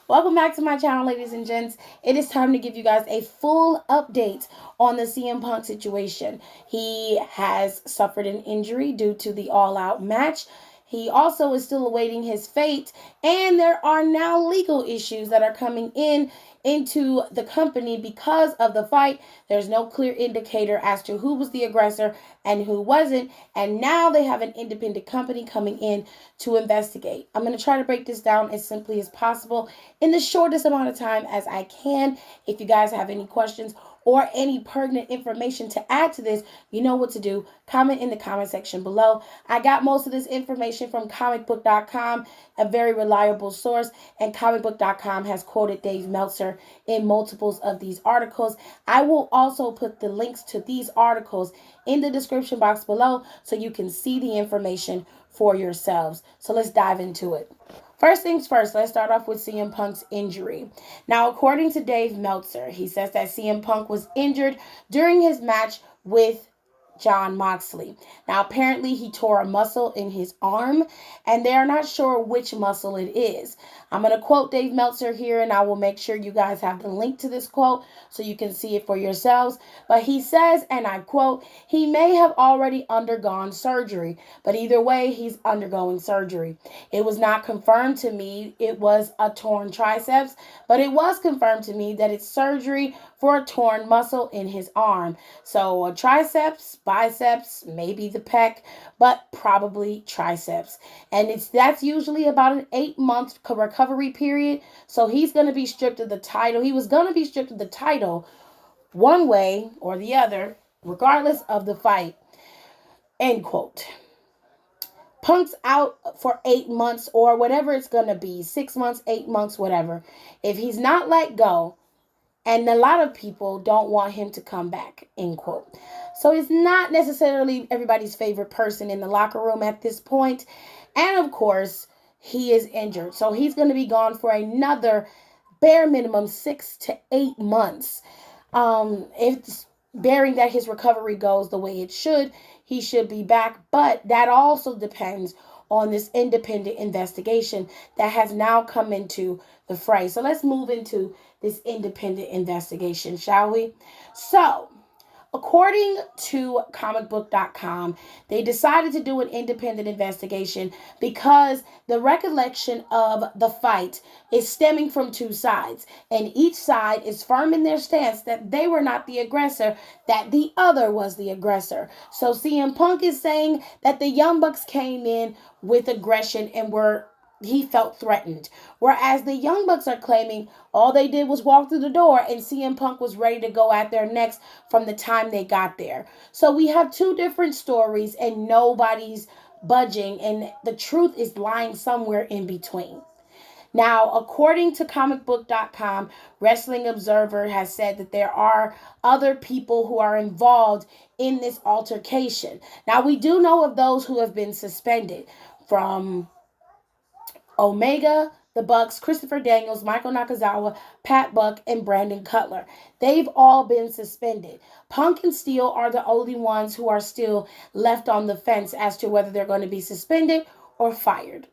Welcome back to my channel, ladies and gents. It is time to give you guys a full update on the CM Punk situation. He has suffered an injury due to the all-out match. He also is still awaiting his fate, and there are now legal issues that are coming into the company because of the fight. There's no clear indicator as to who was the aggressor and who wasn't, and now they have an independent company coming in to investigate. I'm going to try to break this down as simply as possible in the shortest amount of time as I can. If you guys have any questions or any pertinent information to add to this, you know what to do. Comment in the comment section below. I got most of this information from comicbook.com, a very reliable source, and comicbook.com has quoted Dave Meltzer in multiples of these articles. I will also put the links to these articles in the description box below so you can see the information for yourselves. So let's dive into it. First things first, let's start off with CM Punk's injury. Now, according to Dave Meltzer, he says that CM Punk was injured during his match with Jon Moxley. Now, apparently he tore a muscle in his arm, and they are not sure which muscle it is. I'm going to quote Dave Meltzer here, and I will make sure you guys have the link to this quote so you can see it for yourselves. But he says, and I quote, "He may have already undergone surgery, but either way, he's undergoing surgery. It was not confirmed to me it was a torn triceps, but it was confirmed to me that it's surgery for a torn muscle in his arm. So a triceps, biceps, maybe the pec, but probably triceps. And that's usually about an 8-month recovery period. So he's going to be stripped of the title. He was going to be stripped of the title one way or the other, regardless of the fight." End quote. Punk's out for 8 months or whatever it's going to be, 6 months, 8 months, whatever. If he's not let go, and a lot of people don't want him to come back, end quote. So he's not necessarily everybody's favorite person in the locker room at this point. And of course, he is injured. So he's going to be gone for another bare minimum 6 to 8 months. If bearing that his recovery goes the way it should, he should be back. But that also depends on this independent investigation that has now come into the fray. So let's move into this independent investigation, shall we? So, according to comicbook.com, they decided to do an independent investigation because the recollection of the fight is stemming from two sides, and each side is firm in their stance that they were not the aggressor, that the other was the aggressor. So CM Punk is saying that the Young Bucks came in with aggression and he felt threatened. Whereas the Young Bucks are claiming all they did was walk through the door and CM Punk was ready to go at their necks from the time they got there. So we have two different stories and nobody's budging, and the truth is lying somewhere in between. Now, according to comicbook.com, Wrestling Observer has said that there are other people who are involved in this altercation. Now, we do know of those who have been suspended, from Omega, the Bucks, Christopher Daniels, Michael Nakazawa, Pat Buck, and Brandon Cutler. They've all been suspended. Punk and Steel are the only ones who are still left on the fence as to whether they're going to be suspended or fired.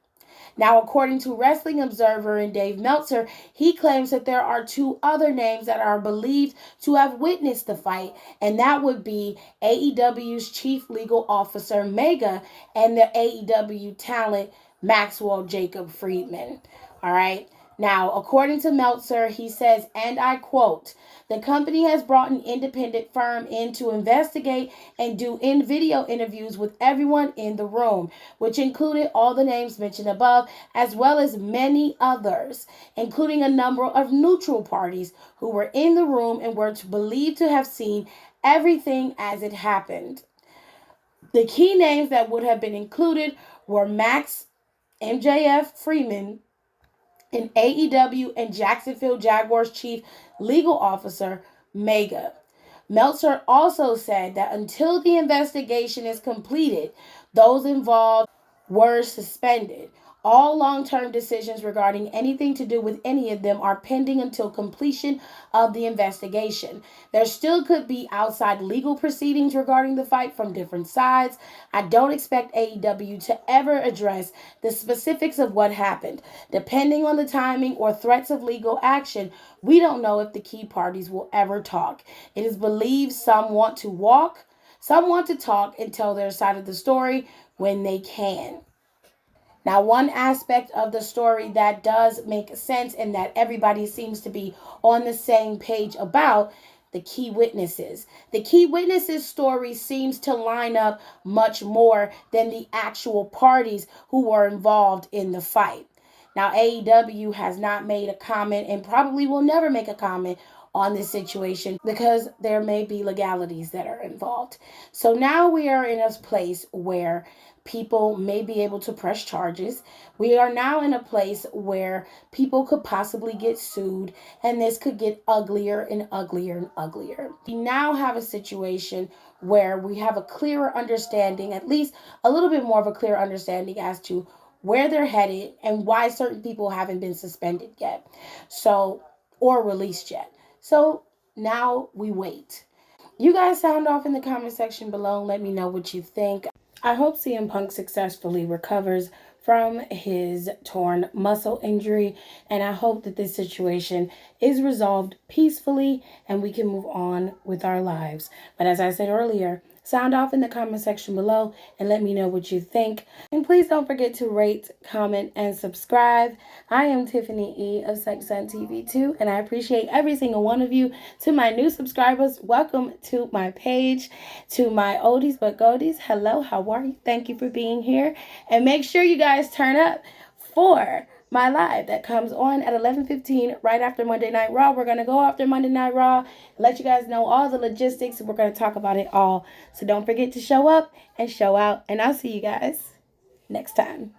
Now, according to Wrestling Observer and Dave Meltzer, he claims that there are two other names that are believed to have witnessed the fight, and that would be AEW's Chief Legal Officer, MEGHA, and the AEW talent, Maxwell Jacob Friedman. All right. Now, according to Meltzer, he says, and I quote, "The company has brought an independent firm in to investigate and do in-video interviews with everyone in the room, which included all the names mentioned above, as well as many others, including a number of neutral parties who were in the room and were believed to have seen everything as it happened. The key names that would have been included were Max MJF Freeman, and AEW and Jacksonville Jaguars Chief Legal Officer, MEGHA." Meltzer also said that until the investigation is completed, those involved were suspended. All long-term decisions regarding anything to do with any of them are pending until completion of the investigation. There still could be outside legal proceedings regarding the fight from different sides. I don't expect AEW to ever address the specifics of what happened. Depending on the timing or threats of legal action, we don't know if the key parties will ever talk. It is believed some want to talk and tell their side of the story when they can. Now, one aspect of the story that does make sense and that everybody seems to be on the same page about the key witnesses. The key witnesses story seems to line up much more than the actual parties who were involved in the fight. Now, AEW has not made a comment and probably will never make a comment on this situation because there may be legalities that are involved. So now we are in a place where people may be able to press charges. We are now in a place where people could possibly get sued, and this could get uglier and uglier and uglier. We now have a situation where we have a clearer understanding, at least a little bit more of a clear understanding as to where they're headed and why certain people haven't been suspended yet. So, or released yet. So now we wait. You guys sound off in the comment section below and let me know what you think. I hope CM Punk successfully recovers from his torn muscle injury, and I hope that this situation is resolved peacefully and we can move on with our lives. But as I said earlier, sound off in the comment section below and let me know what you think. And please don't forget to rate, comment, and subscribe. I am Tiffany E. of Sex on TV 2, and I appreciate every single one of you. To my new subscribers, welcome to my page. To my oldies but goldies, hello, how are you? Thank you for being here. And make sure you guys turn up for my live that comes on at 11:15 right after Monday Night Raw. We're going to go after Monday Night Raw, let you guys know all the logistics. We're going to talk about it all. So don't forget to show up and show out. And I'll see you guys next time.